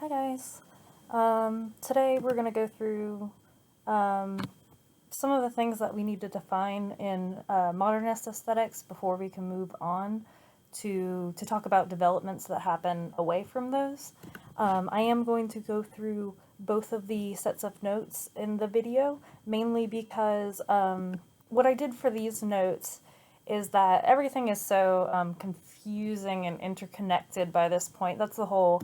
Hi guys. Today we're going to go through some of the things that we need to define in modernist aesthetics before we can move on to talk about developments that happen away from those. I am going to go through both of the sets of notes in the video, mainly because what I did for these notes is that everything is so confusing and interconnected by this point. That's the whole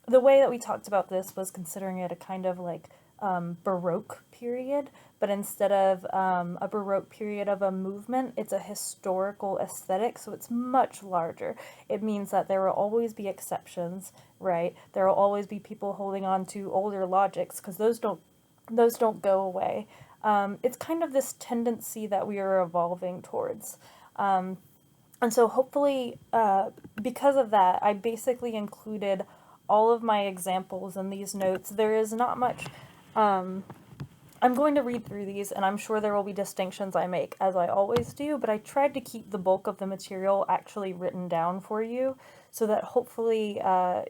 the way that we talked about this was considering it a kind of like Baroque period, but instead of a Baroque period of a movement, it's a historical aesthetic, so it's much larger. It means that there will always be exceptions, right? There will always be people holding on to older logics because those don't go away. It's kind of this tendency that we are evolving towards. And so hopefully, because of that, I basically included all of my examples in these notes. There is not much. I'm going to read through these, and I'm sure there will be distinctions I make, as I always do, but I tried to keep the bulk of the material actually written down for you, so that hopefully,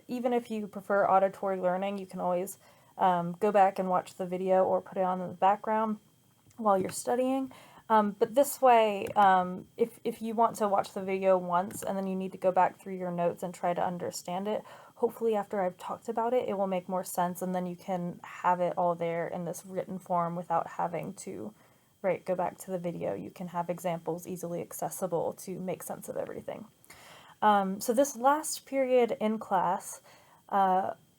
even if you prefer auditory learning, you can always go back and watch the video or put it on in the background while you're studying. But this way, if you want to watch the video once and then you need to go back through your notes and try to understand it, hopefully after I've talked about it, it will make more sense, and then you can have it all there in this written form without having to, right, go back to the video. You can have examples easily accessible to make sense of everything. So this last period in class,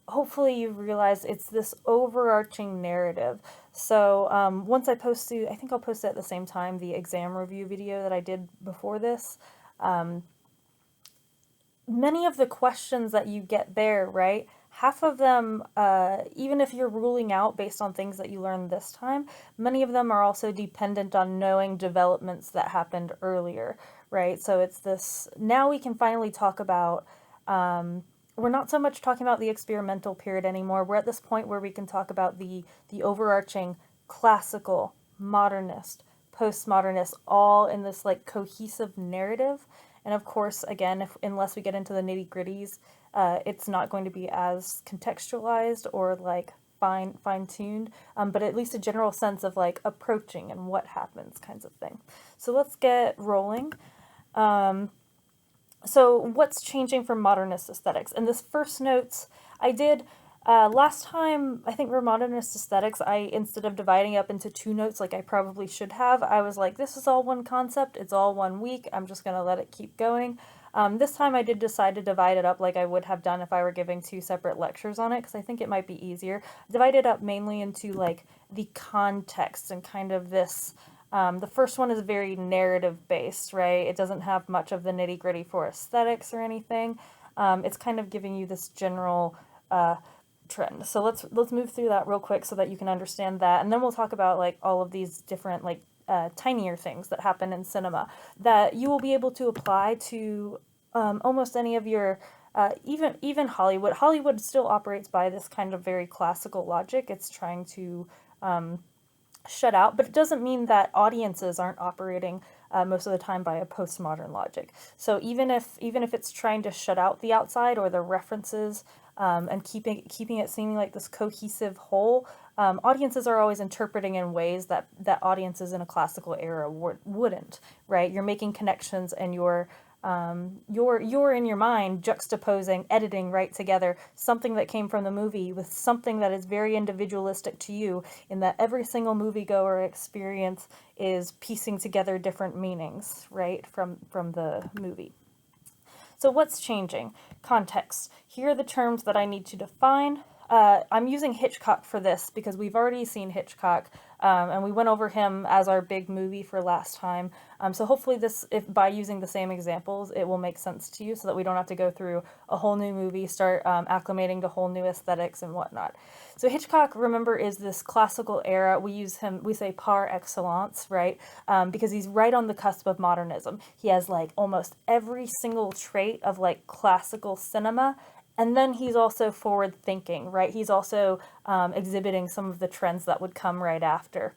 hopefully you realize it's this overarching narrative. So once I post to, I think I'll post it at the same time, the exam review video that I did before this. Many of the questions that you get there, right? Half of them, even if you're ruling out based on things that you learned this time, many of them are also dependent on knowing developments that happened earlier, right? So it's this, now we can finally talk about, we're not so much talking about the experimental period anymore. We're at this point where we can talk about the overarching classical, modernist, postmodernist, all in this like cohesive narrative. And of course, again, unless we get into the nitty-gritties, it's not going to be as contextualized or like fine-tuned, but at least a general sense of like approaching and what happens kinds of thing. So let's get rolling. So what's changing for modernist aesthetics? And this first notes, I did last time, I think for modernist aesthetics, instead of dividing up into two notes like I probably should have, I was like, this is all one concept, it's all 1 week, I'm just going to let it keep going. This time I did decide to divide it up like I would have done if I were giving 2 separate lectures on it, because I think it might be easier. Divide it up mainly into like the context and kind of this. The first one is very narrative based, right? It doesn't have much of the nitty gritty for aesthetics or anything. It's kind of giving you this general trend. So let's move through that real quick so that you can understand that, and then we'll talk about like all of these different like tinier things that happen in cinema that you will be able to apply to almost any of your even Hollywood. Hollywood still operates by this kind of very classical logic. It's trying to shut out, but it doesn't mean that audiences aren't operating most of the time by a postmodern logic. So even if it's trying to shut out the outside or the references and keeping it seeming like this cohesive whole, audiences are always interpreting in ways that audiences in a classical era wouldn't, right? You're making connections, and you're in your mind juxtaposing, editing right together something that came from the movie with something that is very individualistic to you, in that every single moviegoer experience is piecing together different meanings, right, from the movie. So what's changing? Context. Here are the terms that I need to define. I'm using Hitchcock for this because we've already seen Hitchcock, and we went over him as our big movie for last time. So hopefully if by using the same examples, it will make sense to you so that we don't have to go through a whole new movie, start acclimating to whole new aesthetics and whatnot. So Hitchcock, remember, is this classical era. We say par excellence, right? Because he's right on the cusp of modernism. He has like almost every single trait of like classical cinema. And then he's also forward thinking, right? He's also exhibiting some of the trends that would come right after.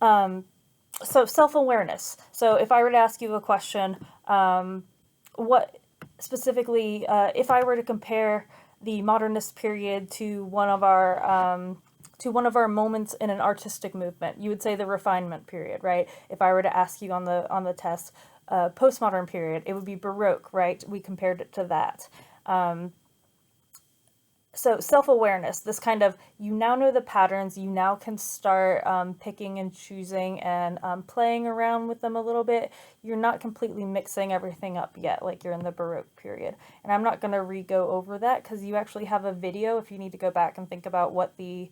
So self-awareness. So if I were to ask you a question, what specifically, if I were to compare the modernist period to one of our moments in an artistic movement. You would say the refinement period, right? If I were to ask you on the test, postmodern period, it would be Baroque, right? We compared it to that. So self-awareness, this kind of, you now know the patterns, you now can start picking and choosing and playing around with them a little bit. You're not completely mixing everything up yet, like you're in the Baroque period. And I'm not going to re-go over that because you actually have a video if you need to go back and think about what the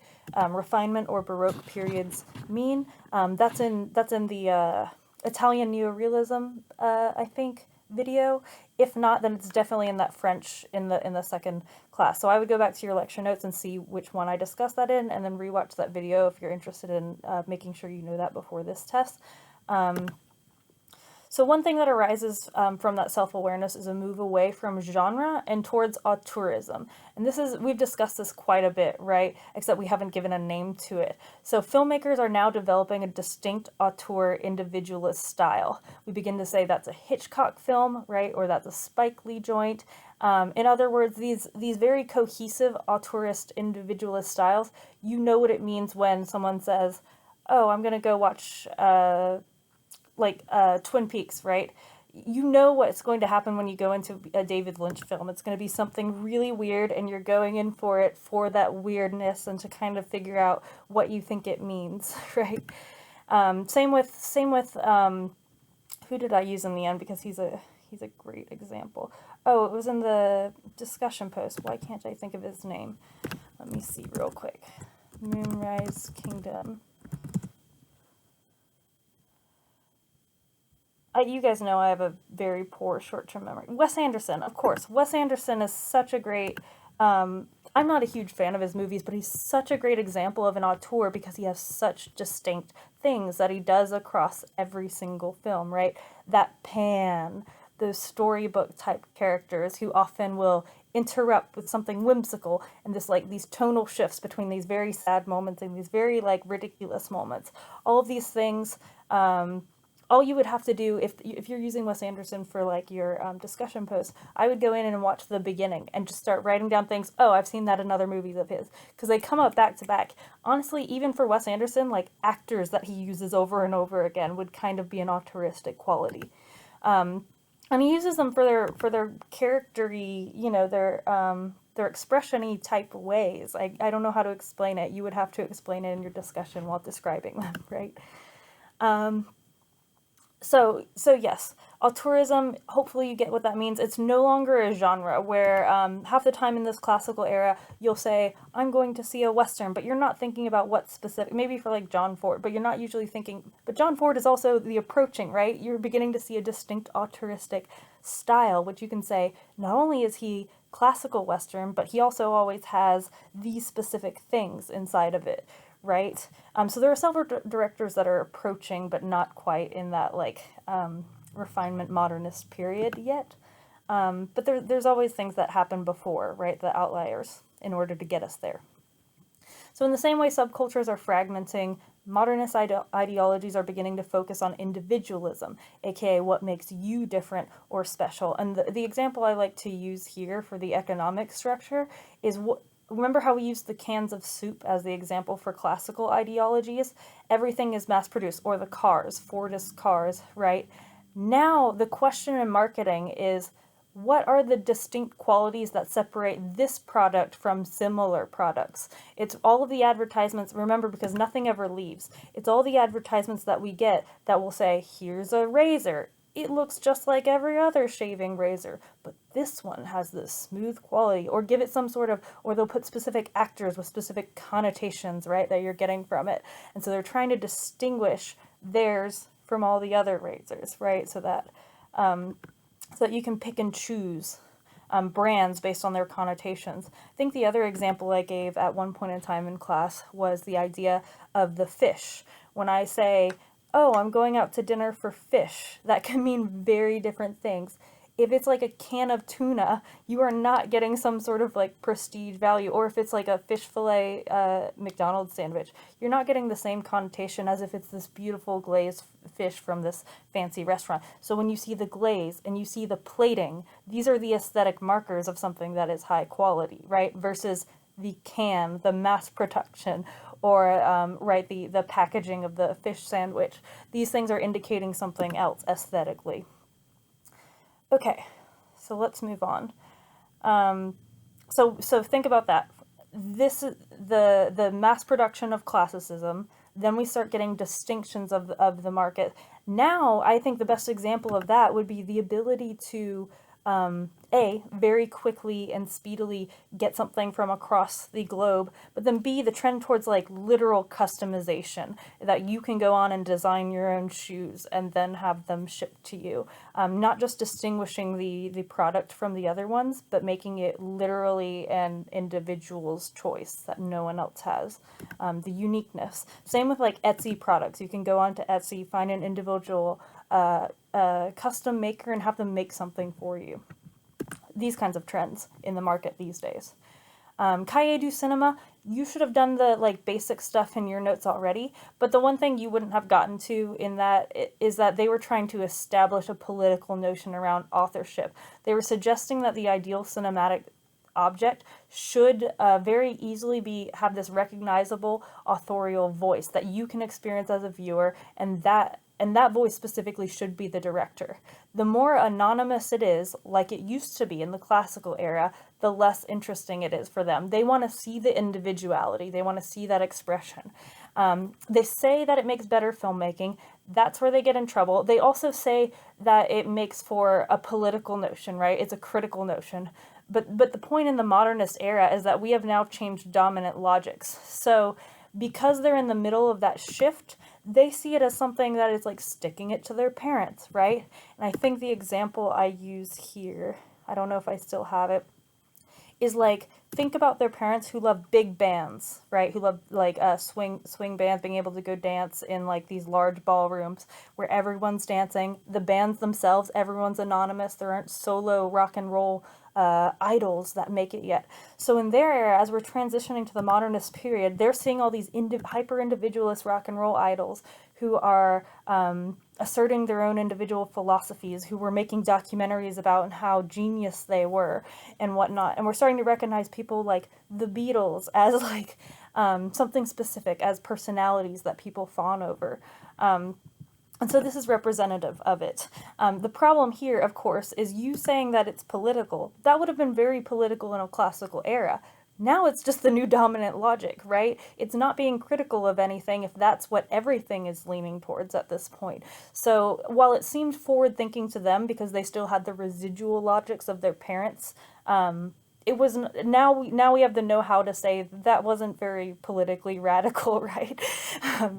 refinement or Baroque periods mean. That's in the Italian neorealism, I think, video. If not, then it's definitely in that French in the second class. So I would go back to your lecture notes and see which one I discussed that in, and then rewatch that video if you're interested in making sure you know that before this test. So one thing that arises from that self-awareness is a move away from genre and towards auteurism. And we've discussed this quite a bit, right? Except we haven't given a name to it. So filmmakers are now developing a distinct auteur individualist style. We begin to say that's a Hitchcock film, right? Or that's a Spike Lee joint. In other words, these very cohesive auteurist individualist styles, you know what it means when someone says, oh, I'm going to go watch Twin Peaks, right? You know what's going to happen when you go into a David Lynch film. It's going to be something really weird, and you're going in for it for that weirdness and to kind of figure out what you think it means, right? Same with who did I use in the end, because he's a great example. Oh, it was in the discussion post. Why can't I think of his name? Let me see real quick. Moonrise Kingdom. You guys know I have a very poor short-term memory. Wes Anderson, of course. Wes Anderson is such a great... I'm not a huge fan of his movies, but he's such a great example of an auteur because he has such distinct things that he does across every single film, right? That pan, those storybook-type characters who often will interrupt with something whimsical, and these tonal shifts between these very sad moments and these very, ridiculous moments. All of these things... all you would have to do if you're using Wes Anderson for your discussion post, I would go in and watch the beginning and just start writing down things. Oh, I've seen that in other movies of his, because they come up back to back. Honestly, even for Wes Anderson, actors that he uses over and over again would kind of be an auteuristic quality, and he uses them for their character-y, their expression-y type ways. I don't know how to explain it. You would have to explain it in your discussion while describing them, right? So yes, auteurism, hopefully you get what that means. It's no longer a genre where half the time in this classical era, you'll say, I'm going to see a Western, but you're not thinking about what specific, maybe for John Ford, but you're not usually thinking, but John Ford is also the approaching, right? You're beginning to see a distinct auteuristic style, which you can say, not only is he classical Western, but he also always has these specific things inside of it. Right? So there are several directors that are approaching, but not quite in that refinement modernist period yet. But there's always things that happen before, right? The outliers in order to get us there. So in the same way subcultures are fragmenting, modernist ideologies are beginning to focus on individualism, aka what makes you different or special. And the example I like to use here for the economic structure is remember how we used the cans of soup as the example for classical ideologies? Everything is mass-produced, or the cars, Fordist cars, right? Now, the question in marketing is, what are the distinct qualities that separate this product from similar products? It's all of the advertisements, remember, because nothing ever leaves. It's all the advertisements that we get that will say, here's a razor. It looks just like every other shaving razor, but this one has this smooth quality, or give it some sort of, or they'll put specific actors with specific connotations, right, that you're getting from it. And so they're trying to distinguish theirs from all the other razors, right, so that you can pick and choose brands based on their connotations. I think the other example I gave at one point in time in class was the idea of the fish. When I say, oh, I'm going out to dinner for fish, that can mean very different things. If it's like a can of tuna, you are not getting some sort of like prestige value. Or if it's like a fish fillet McDonald's sandwich, you're not getting the same connotation as if it's this beautiful glazed fish from this fancy restaurant. So when you see the glaze and you see the plating, these are the aesthetic markers of something that is high quality, right? Versus the can, the mass production, or right, the packaging of the fish sandwich. These things are indicating something else aesthetically. Okay, so let's move on. So think about that. This is the mass production of classicism. Then we start getting distinctions of the market. Now, I think the best example of that would be the ability to very quickly and speedily get something from across the globe, but then B, the trend towards like literal customization, that you can go on and design your own shoes and then have them shipped to you. Not just distinguishing the product from the other ones, but making it literally an individual's choice that no one else has. The uniqueness. Same with like Etsy products. You can go on to Etsy, find an individual custom maker and have them make something for you. These kinds of trends in the market these days. Cahiers du Cinema, you should have done the like basic stuff in your notes already, but the one thing you wouldn't have gotten to in that is that they were trying to establish a political notion around authorship. They were suggesting that the ideal cinematic object should very easily have this recognizable authorial voice that you can experience as a viewer, and that voice specifically should be the director. The more anonymous it is, like it used to be in the classical era, the less interesting it is for them. They want to see the individuality. They want to see that expression. They say that it makes better filmmaking. That's where they get in trouble. They also say that it makes for a political notion, right? It's a critical notion. But the point in the modernist era is that we have now changed dominant logics. So because they're in the middle of that shift, they see it as something that is like sticking it to their parents, right? And I think the example I use here, I don't know if I still have it, is like, think about their parents who love big bands, right? Who love like swing bands, being able to go dance in like these large ballrooms where everyone's dancing. The bands themselves, everyone's anonymous. There aren't solo rock and roll idols that make it yet. So in their era, as we're transitioning to the modernist period, they're seeing all these hyper-individualist rock and roll idols who are asserting their own individual philosophies, who were making documentaries about how genius they were and whatnot. And we're starting to recognize people like the Beatles as like something specific, as personalities that people fawn over. And so this is representative of it. The problem here, of course, is you saying that it's political. That would have been very political in a classical era. Now it's just the new dominant logic, right? It's not being critical of anything if that's what everything is leaning towards at this point. So while it seemed forward-thinking to them because they still had the residual logics of their parents, it was now we have the know-how to say that wasn't very politically radical, right?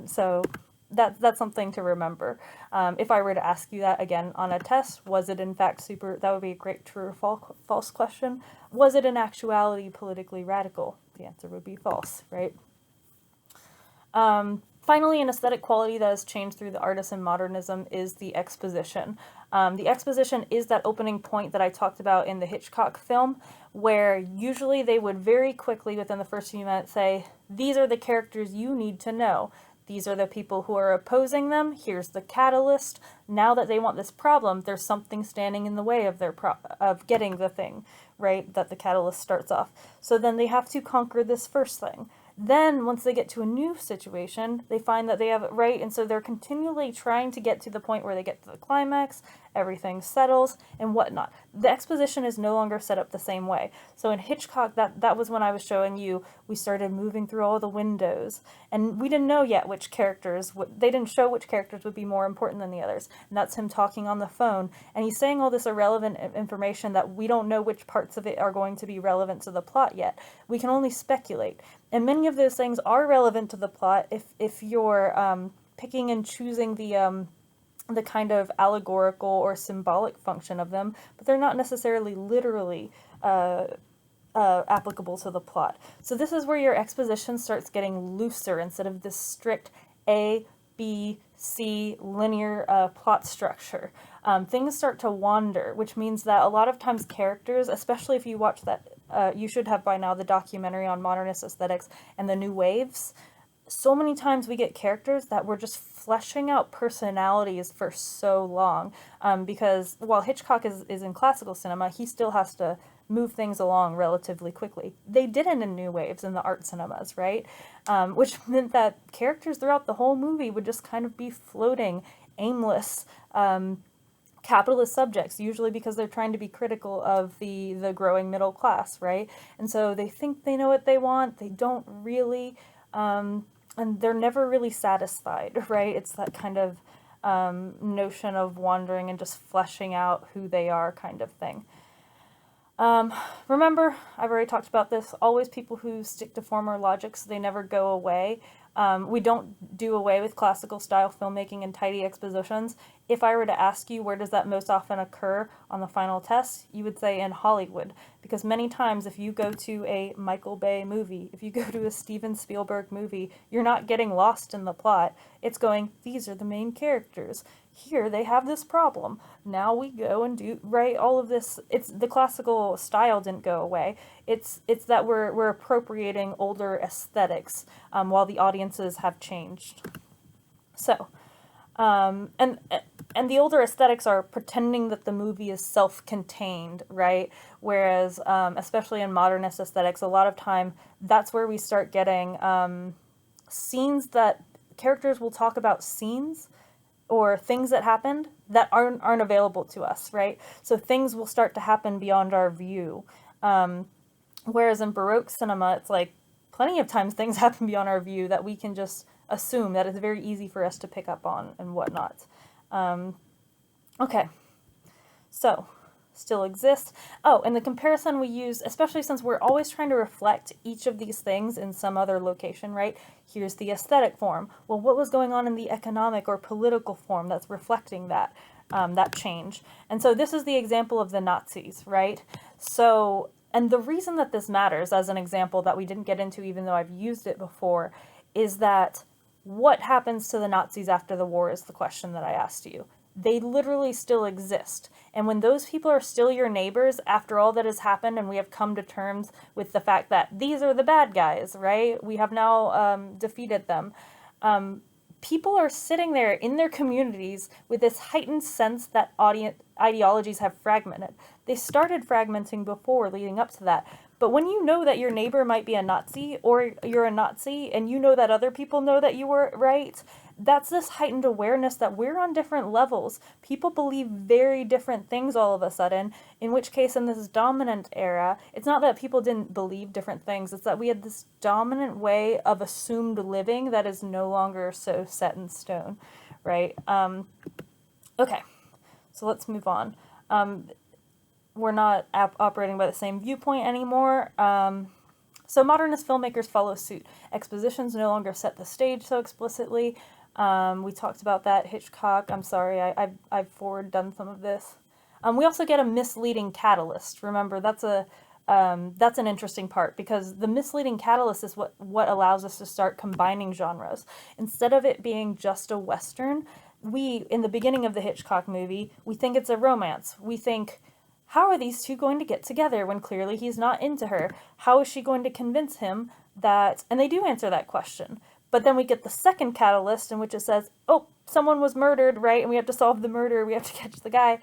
So that's something to remember. If I were to ask you that again on a test, was it in fact that would be a great true or false question. Was it in actuality politically radical? The answer would be false, right? Finally, an aesthetic quality that has changed through the artists in modernism is the exposition. The exposition is that opening point that I talked about in the Hitchcock film, where usually they would very quickly, within the first few minutes, say, these are the characters you need to know. These are the people who are opposing them. Here's the catalyst. Now that they want this problem, there's something standing in the way of of getting the thing, right? That the catalyst starts off. So then they have to conquer this first thing. Then, once they get to a new situation, they find that they have it right, and so they're continually trying to get to the point where they get to the climax, everything settles, and whatnot. The exposition is no longer set up the same way. So in Hitchcock, that was when I was showing you, we started moving through all the windows, and we didn't know yet which characters, they didn't show which characters would be more important than the others, and that's him talking on the phone, and he's saying all this irrelevant information that we don't know which parts of it are going to be relevant to the plot yet. We can only speculate. And many of those things are relevant to the plot if you're picking and choosing the kind of allegorical or symbolic function of them, but they're not necessarily literally applicable to the plot. So this is where your exposition starts getting looser instead of this strict A, B, C linear plot structure. Things start to wander, which means that a lot of times characters, especially if you watch that, you should have by now the documentary on modernist aesthetics and the new waves. So many times we get characters that were just fleshing out personalities for so long, because while Hitchcock is in classical cinema, he still has to move things along relatively quickly. They didn't in New Waves in the art cinemas, right? Which meant that characters throughout the whole movie would just kind of be floating, aimless, capitalist subjects, usually because they're trying to be critical of the growing middle class, right? And so they think they know what they want, they don't really, and they're never really satisfied, right? It's that kind of notion of wandering and just fleshing out who they are kind of thing. Remember, I've already talked about this, always people who stick to former logic so they never go away. We don't do away with classical style filmmaking and tidy expositions. If I were to ask you where does that most often occur on the final test, you would say in Hollywood. Because many times if you go to a Michael Bay movie, if you go to a Steven Spielberg movie, you're not getting lost in the plot. It's going, these are the main characters. Here they have this problem. Now we go and do, right, all of this. It's the classical style didn't go away. It's that we're appropriating older aesthetics while the audiences have changed. So, and the older aesthetics are pretending that the movie is self-contained, right? Whereas, especially in modernist aesthetics, a lot of time that's where we start getting scenes that characters will talk about scenes or things that happened that aren't available to us, right? So things will start to happen beyond our view. Whereas in Baroque cinema, it's like plenty of times things happen beyond our view that we can just assume that it's very easy for us to pick up on and whatnot. Okay, so still exists. Oh, and the comparison we use, especially since we're always trying to reflect each of these things in some other location, right? Here's the aesthetic form. Well, what was going on in the economic or political form that's reflecting that, that change? And so this is the example of the Nazis, right? So, and the reason that this matters as an example that we didn't get into even though I've used it before is that what happens to the Nazis after the war is the question that I asked you. They literally still exist. And when those people are still your neighbors after all that has happened and we have come to terms with the fact that these are the bad guys, right? We have now defeated them. People are sitting there in their communities with this heightened sense that ideologies have fragmented. They started fragmenting before leading up to that. But when you know that your neighbor might be a Nazi or you're a Nazi and you know that other people know that you were right, that's this heightened awareness that we're on different levels. People believe very different things all of a sudden, in which case in this dominant era, it's not that people didn't believe different things, it's that we had this dominant way of assumed living that is no longer so set in stone, right? Okay, so let's move on. We're not operating by the same viewpoint anymore. So modernist filmmakers follow suit. Expositions no longer set the stage so explicitly. We talked about that. Hitchcock, I'm sorry, I've forward done some of this. We also get a misleading catalyst. Remember, that's an interesting part because the misleading catalyst is what allows us to start combining genres. Instead of it being just a Western, in the beginning of the Hitchcock movie, we think it's a romance. We think, how are these two going to get together when clearly he's not into her? How is she going to convince him that... And they do answer that question. But then we get the second catalyst in which it says, oh, someone was murdered, right? And we have to solve the murder. We have to catch the guy.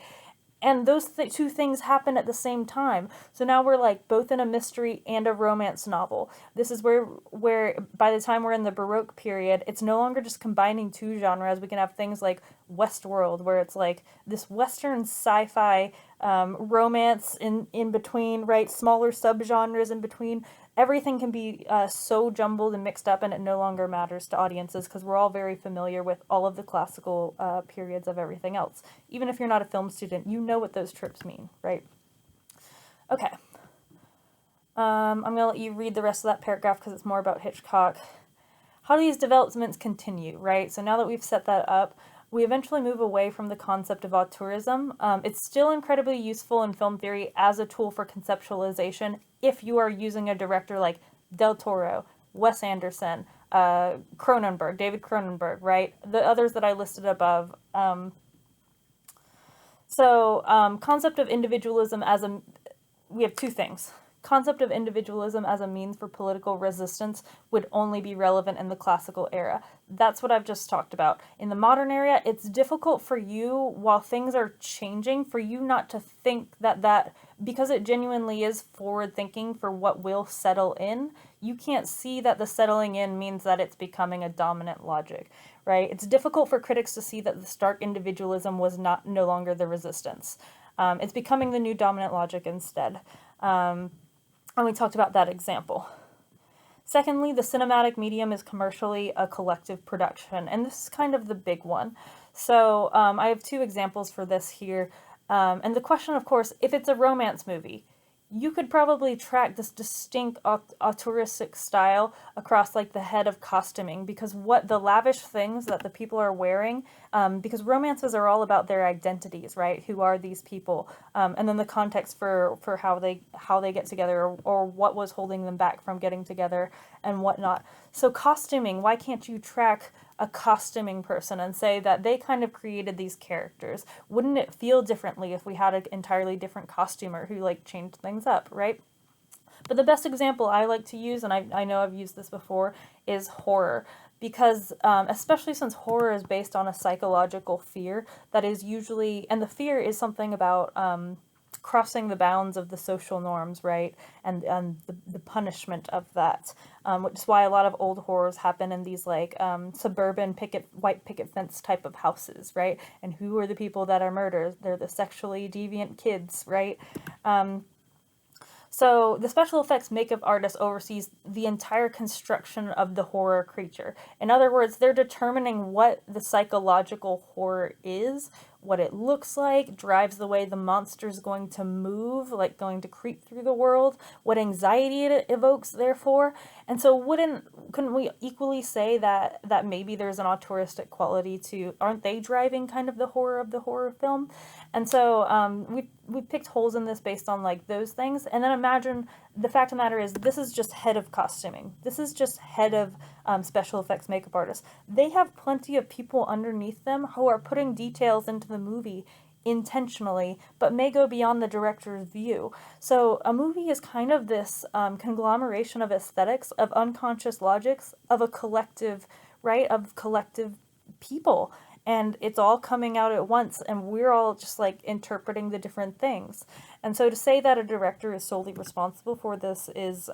And those two things happen at the same time. So now we're like both in a mystery and a romance novel. This is where by the time we're in the Baroque period, it's no longer just combining two genres. We can have things like Westworld, where it's like this Western sci-fi romance in between, right? Smaller subgenres in between. Everything can be so jumbled and mixed up, and it no longer matters to audiences because we're all very familiar with all of the classical periods of everything else. Even if you're not a film student, you know what those tropes mean, right? Okay. I'm going to let you read the rest of that paragraph because it's more about Hitchcock. How do these developments continue, right? So now that we've set that up, we eventually move away from the concept of auteurism. It's still incredibly useful in film theory as a tool for conceptualization if you are using a director like Del Toro, Wes Anderson, David Cronenberg, right? The others that I listed above. Concept of individualism as a, we have two things. Concept of individualism as a means for political resistance would only be relevant in the classical era. That's what I've just talked about. In the modern era, it's difficult for you, while things are changing, for you not to think that because it genuinely is forward thinking for what will settle in, you can't see that the settling in means that it's becoming a dominant logic, right? It's difficult for critics to see that the stark individualism was no longer the resistance. It's becoming the new dominant logic instead. And we talked about that example. Secondly, the cinematic medium is commercially a collective production, and this is kind of the big one. So I have two examples for this here. And the question, of course, if it's a romance movie, you could probably track this distinct auteuristic style across like the head of costuming, because what the lavish things that the people are wearing, because romances are all about their identities, right? Who are these people? And then the context for how they get together, or what was holding them back from getting together and whatnot. So costuming, why can't you track a costuming person and say that they kind of created these characters? Wouldn't it feel differently if we had an entirely different costumer who like changed things up, right? But the best example I like to use, and I know I've used this before, is horror. Because especially since horror is based on a psychological fear that is usually, and the fear is something about crossing the bounds of the social norms, right? And the punishment of that, which is why a lot of old horrors happen in these like suburban white picket fence type of houses, right? And who are the people that are murdered? They're the sexually deviant kids, right? So the special effects makeup artist oversees the entire construction of the horror creature. In other words, they're determining what the psychological horror is, what it looks like, drives the way the monster is going to move, like going to creep through the world, what anxiety it evokes, therefore. And so couldn't we equally say that maybe there's an auteuristic quality to, aren't they driving kind of the horror of the horror film? And so we picked holes in this based on like those things. And then imagine, the fact of the matter is, this is just head of costuming. This is just head of special effects makeup artists. They have plenty of people underneath them who are putting details into the movie intentionally, but may go beyond the director's view. So a movie is kind of this conglomeration of aesthetics, of unconscious logics, of a collective, right, of collective people. And it's all coming out at once, and we're all just like interpreting the different things. And so to say that a director is solely responsible for this is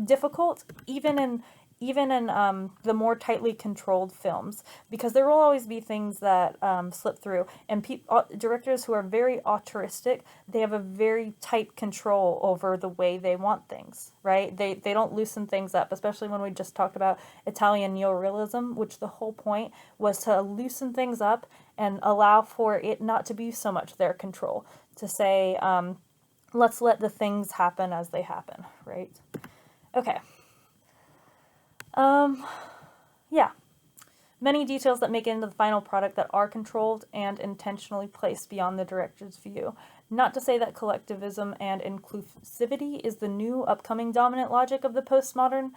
difficult, even in the more tightly controlled films, because there will always be things that slip through. And directors who are very auteuristic, they have a very tight control over the way they want things, right? They don't loosen things up, especially when we just talked about Italian neorealism, which the whole point was to loosen things up and allow for it not to be so much their control, to say, let's let the things happen as they happen, right? Okay. Yeah. Many details that make it into the final product that are controlled and intentionally placed beyond the director's view. Not to say that collectivism and inclusivity is the new upcoming dominant logic of the postmodern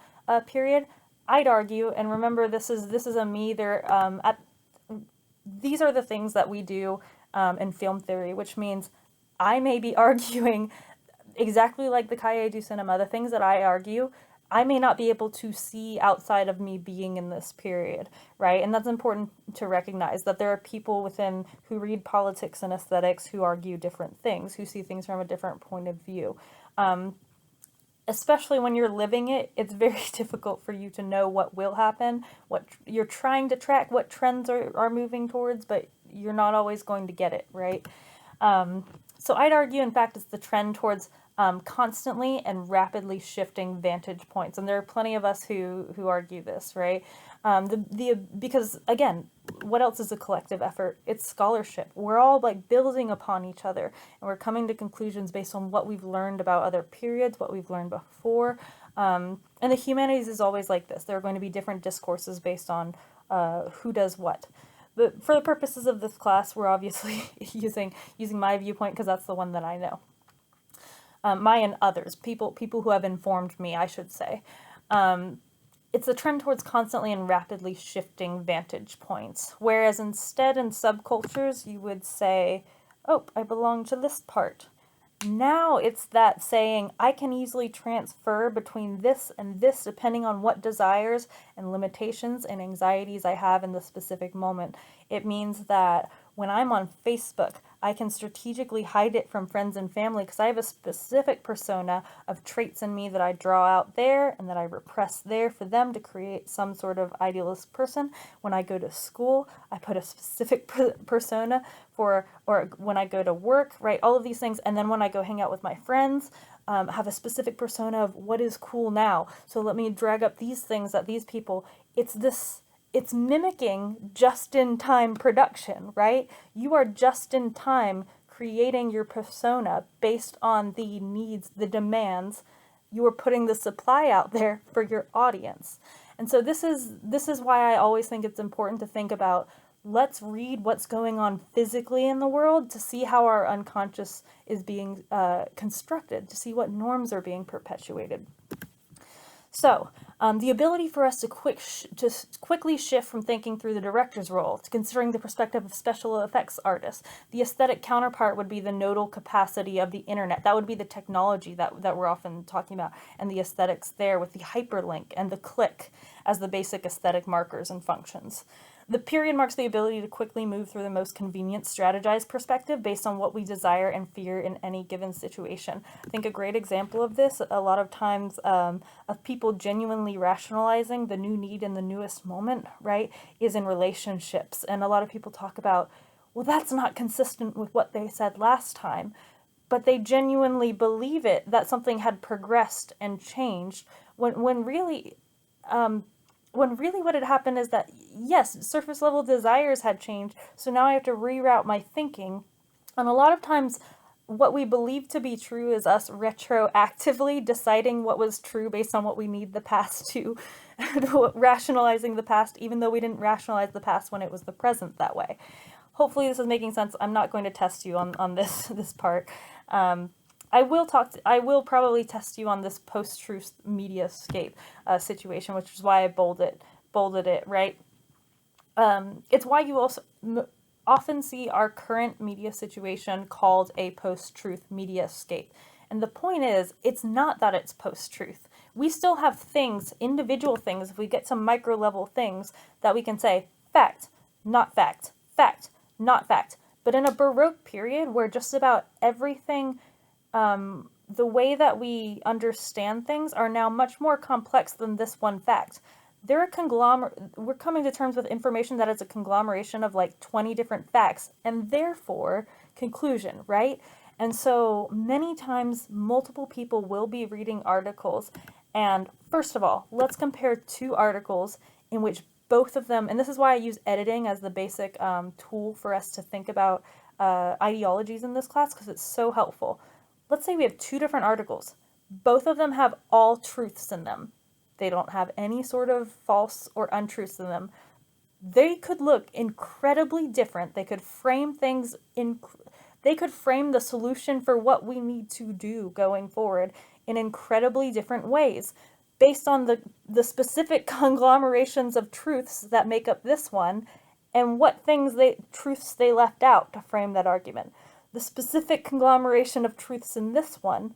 period. I'd argue, and remember, this is a me. These are the things that we do in film theory, which means I may be arguing exactly like the Cahiers du Cinema. The things that I argue, I may not be able to see outside of me being in this period, right? And that's important to recognize, that there are people within who read politics and aesthetics who argue different things, who see things from a different point of view. Especially when you're living it, it's very difficult for you to know what will happen, what you're trying to track, what trends are moving towards, but you're not always going to get it, right? So I'd argue, in fact, it's the trend towards constantly and rapidly shifting vantage points, and there are plenty of us who argue this, right? Because again, what else is a collective effort? It's scholarship. We're all like building upon each other, and we're coming to conclusions based on what we've learned about other periods, what we've learned before. And the humanities is always like this. There are going to be different discourses based on who does what. But for the purposes of this class, we're obviously using my viewpoint because that's the one that I know. My and others, people who have informed me, I should say. it's a trend towards constantly and rapidly shifting vantage points. Whereas instead in subcultures, you would say, oh, I belong to this part. Now it's that saying, I can easily transfer between this and this depending on what desires and limitations and anxieties I have in the specific moment. It means that when I'm on Facebook, I can strategically hide it from friends and family because I have a specific persona of traits in me that I draw out there and that I repress there for them to create some sort of idealist person. When I go to school, I put a specific persona for, or when I go to work, right? All of these things. And then when I go hang out with my friends, have a specific persona of what is cool now. So let me drag up these things that these people, it's mimicking just-in-time production, right? You are just in time creating your persona based on the needs, the demands. You are putting the supply out there for your audience. And so this is why I always think it's important to think about, let's read what's going on physically in the world to see how our unconscious is being constructed, to see what norms are being perpetuated. So, the ability for us to quickly shift from thinking through the director's role to considering the perspective of special effects artists. The aesthetic counterpart would be the nodal capacity of the internet. That would be the technology that we're often talking about, and the aesthetics there with the hyperlink and the click as the basic aesthetic markers and functions. The period marks the ability to quickly move through the most convenient strategized perspective based on what we desire and fear in any given situation. I think a great example of this, a lot of times, of people genuinely rationalizing the new need in the newest moment, right, is in relationships. And a lot of people talk about, well, that's not consistent with what they said last time. But they genuinely believe it, that something had progressed and changed, when really what had happened is that, yes, surface level desires had changed, so now I have to reroute my thinking. And a lot of times, what we believe to be true is us retroactively deciding what was true based on what we need the past to, rationalizing the past, even though we didn't rationalize the past when it was the present that way. Hopefully this is making sense. I'm not going to test you on this part. I will probably test you on this post-truth mediascape situation, which is why I bolded it, right? It's why you also often see our current media situation called a post-truth mediascape. And the point is, it's not that it's post-truth. We still have things, individual things, if we get some micro-level things, that we can say, fact, not fact, fact, not fact. But in a Baroque period where just about everything, the way that we understand things are now much more complex than this one fact. We're coming to terms with information that is a conglomeration of like 20 different facts, and therefore conclusion, right? And so many times multiple people will be reading articles, and first of all, let's compare two articles in which both of them, and this is why I use editing as the basic tool for us to think about ideologies in this class, because it's so helpful. Let's say we have two different articles. Both of them have all truths in them. They don't have any sort of false or untruths in them. They could look incredibly different. They could frame things they could frame the solution for what we need to do going forward in incredibly different ways based on the specific conglomerations of truths that make up this one and what truths they left out to frame that argument. The specific conglomeration of truths in this one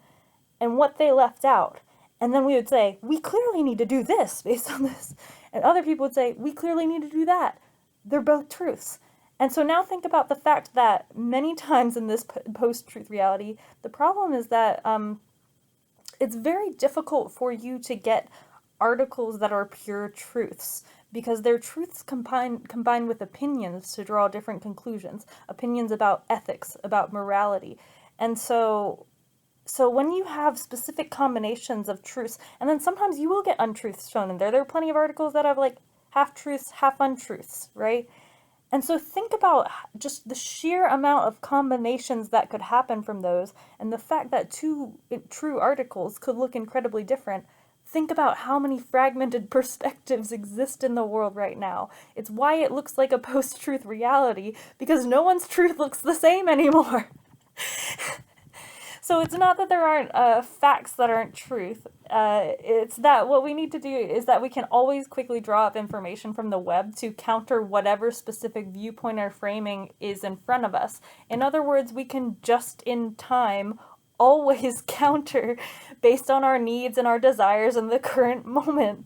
and what they left out. And then we would say, we clearly need to do this based on this. And other people would say, we clearly need to do that. They're both truths. And so now think about the fact that many times in this post-truth reality, the problem is that it's very difficult for you to get articles that are pure truths, because they're truths combined with opinions to draw different conclusions, opinions about ethics, about morality. And so when you have specific combinations of truths, and then sometimes you will get untruths shown in there. There are plenty of articles that have like half truths, half untruths, right? And so think about just the sheer amount of combinations that could happen from those, and the fact that two true articles could look incredibly different. Think about how many fragmented perspectives exist in the world right now. It's why it looks like a post-truth reality, because no one's truth looks the same anymore. So it's not that there aren't facts that aren't truth. It's that what we need to do is that we can always quickly draw up information from the web to counter whatever specific viewpoint or framing is in front of us. In other words, we can just in time always counter based on our needs and our desires in the current moment.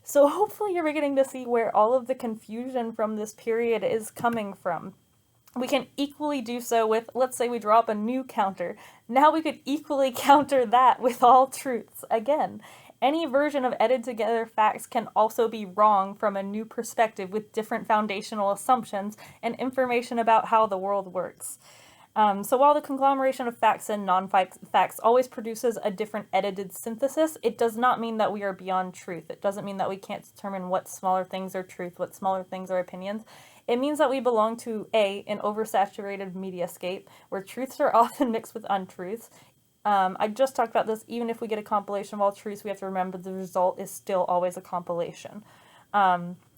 So hopefully you're beginning to see where all of the confusion from this period is coming from. We can equally do so with, let's say we draw up a new counter. Now we could equally counter that with all truths. Again, any version of edited together facts can also be wrong from a new perspective with different foundational assumptions and information about how the world works. So while the conglomeration of facts and non-facts always produces a different edited synthesis, it does not mean that we are beyond truth. It doesn't mean that we can't determine what smaller things are truth, what smaller things are opinions. It means that we belong to an oversaturated mediascape where truths are often mixed with untruths. I just talked about this. Even if we get a compilation of all truths, we have to remember the result is still always a compilation.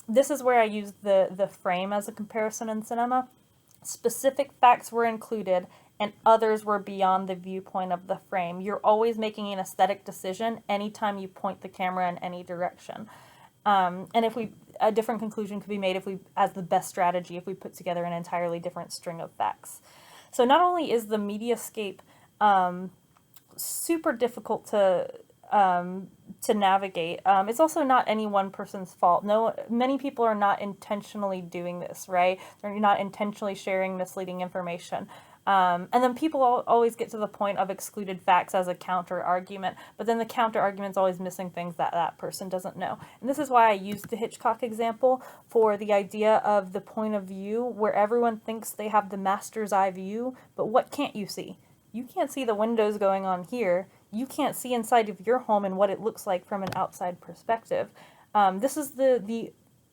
This is where I use the frame as a comparison in cinema. Specific facts were included and others were beyond the viewpoint of the frame. You're always making an aesthetic decision anytime you point the camera in any direction. And a different conclusion could be made as the best strategy if we put together an entirely different string of facts. So not only is the mediascape super difficult to navigate. It's also not any one person's fault. Many people are not intentionally doing this, right? They're not intentionally sharing misleading information. And then people always get to the point of excluded facts as a counter argument, but then the counter argument's always missing things that person doesn't know. And this is why I used the Hitchcock example for the idea of the point of view where everyone thinks they have the master's eye view, but what can't you see? You can't see the windows going on here. You can't see inside of your home and what it looks like from an outside perspective. This is the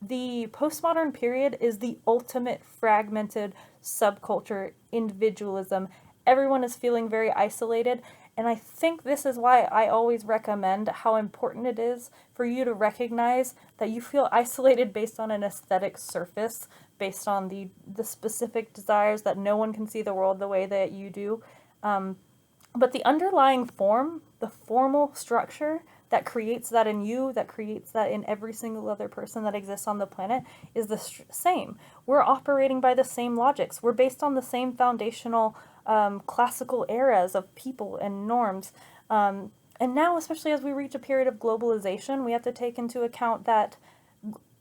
postmodern period is the ultimate fragmented subculture, individualism. Everyone is feeling very isolated, and I think this is why I always recommend how important it is for you to recognize that you feel isolated based on an aesthetic surface, based on the specific desires that no one can see the world the way that you do. But the underlying form, the formal structure that creates that in you, that creates that in every single other person that exists on the planet, is the same. We're operating by the same logics. We're based on the same foundational classical eras of people and norms. And now, especially as we reach a period of globalization, we have to take into account that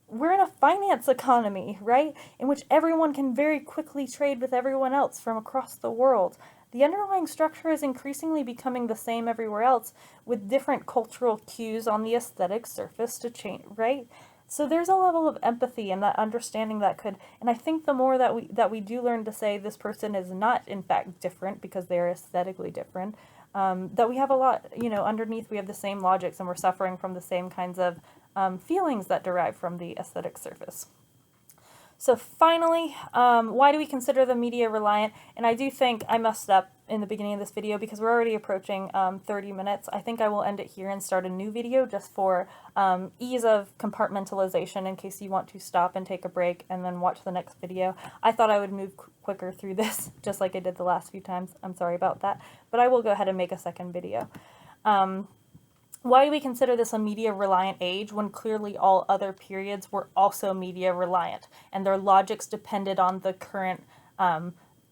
we're in a finance economy, right? In which everyone can very quickly trade with everyone else from across the world. The underlying structure is increasingly becoming the same everywhere else, with different cultural cues on the aesthetic surface to change, right? So there's a level of empathy and that understanding that could, and I think the more that we do learn to say this person is not in fact different because they're aesthetically different, that we have a lot, underneath we have the same logics and we're suffering from the same kinds of feelings that derive from the aesthetic surface. So finally, why do we consider the media reliant? And I do think I messed up in the beginning of this video because we're already approaching 30 minutes. I think I will end it here and start a new video just for ease of compartmentalization in case you want to stop and take a break and then watch the next video. I thought I would move quicker through this just like I did the last few times. I'm sorry about that, but I will go ahead and make a second video. Why do we consider this a media-reliant age when clearly all other periods were also media-reliant and their logics depended on the current,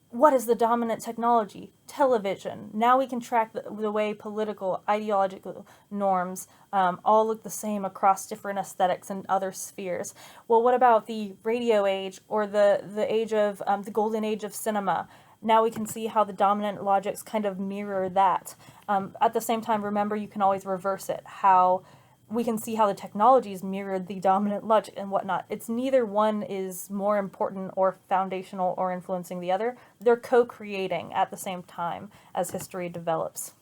what is the dominant technology? Television. Now we can track the way political, ideological norms all look the same across different aesthetics and other spheres. Well, what about the radio age or the age of, the golden age of cinema? Now we can see how the dominant logics kind of mirror that. At the same time, remember, you can always reverse it. How we can see how the technologies mirrored the dominant logic and whatnot. It's neither one is more important or foundational or influencing the other. They're co-creating at the same time as history develops.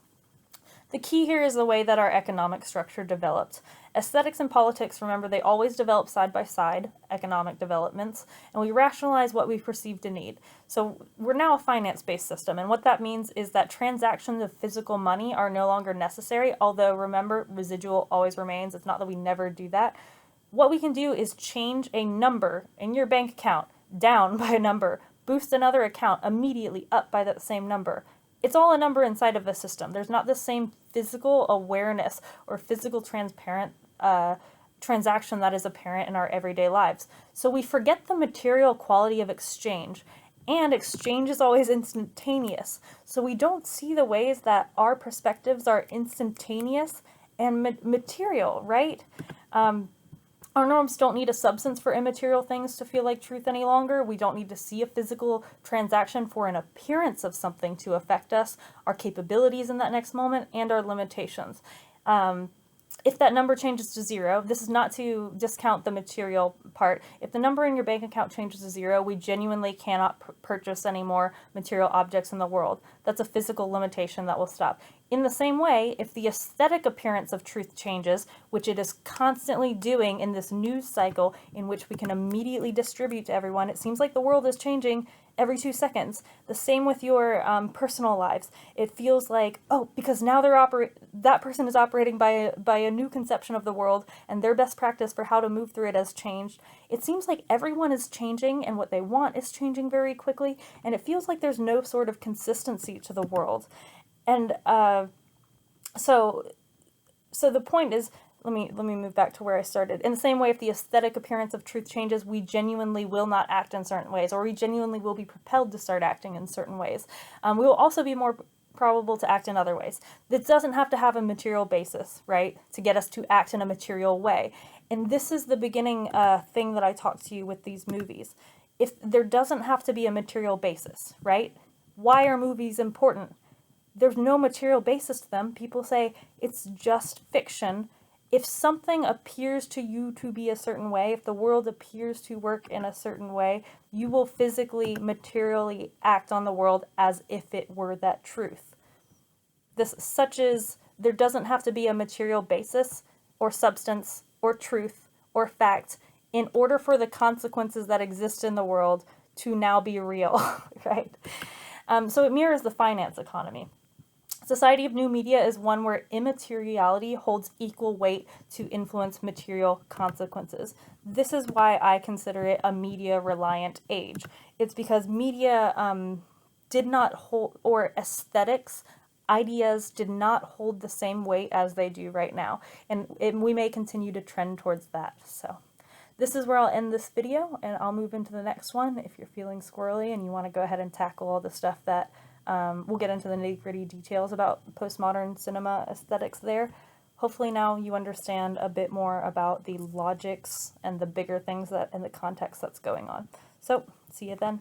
The key here is the way that our economic structure developed. Aesthetics and politics, remember, they always develop side by side, economic developments, and we rationalize what we perceive to need. So we're now a finance-based system, and what that means is that transactions of physical money are no longer necessary, although remember, residual always remains. It's not that we never do that. What we can do is change a number in your bank account down by a number, boost another account immediately up by that same number. it's all a number inside of a system. There's not the same physical awareness or physical transparent transaction that is apparent in our everyday lives. So we forget the material quality of exchange, and exchange is always instantaneous. So we don't see the ways that our perspectives are instantaneous and material, right? Our norms don't need a substance for immaterial things to feel like truth any longer. We don't need to see a physical transaction for an appearance of something to affect us, our capabilities in that next moment, and our limitations. If that number changes to 0, this is not to discount the material part. If the number in your bank account changes to 0, we genuinely cannot purchase any more material objects in the world. That's a physical limitation that will stop. In the same way, if the aesthetic appearance of truth changes, which it is constantly doing in this news cycle in which we can immediately distribute to everyone, it seems like the world is changing every 2 seconds. The same with your personal lives. It feels like, oh, because now that person is operating by a new conception of the world, and their best practice for how to move through it has changed. It seems like everyone is changing, and what they want is changing very quickly, and it feels like there's no sort of consistency to the world. And so the point is, let me move back to where I started. In the same way, if the aesthetic appearance of truth changes, we genuinely will not act in certain ways, or we genuinely will be propelled to start acting in certain ways. We will also be more probable to act in other ways. This doesn't have to have a material basis, right, to get us to act in a material way. And this is the beginning thing that I talked to you with these movies. If there doesn't have to be a material basis, right? Why are movies important? There's no material basis to them. People say it's just fiction. If something appears to you to be a certain way, if the world appears to work in a certain way, you will physically, materially act on the world as if it were that truth. There doesn't have to be a material basis or substance or truth or fact in order for the consequences that exist in the world to now be real, right? So it mirrors the finance economy. Society of new media is one where immateriality holds equal weight to influence material consequences. This is why I consider it a media-reliant age. It's because media did not hold, or aesthetics, ideas did not hold the same weight as they do right now. And we may continue to trend towards that. So this is where I'll end this video, and I'll move into the next one. If you're feeling squirrely and you want to go ahead and tackle all the stuff that we'll get into the nitty-gritty details about postmodern cinema aesthetics there. Hopefully now you understand a bit more about the logics and the bigger things that and the context that's going on. So, see you then.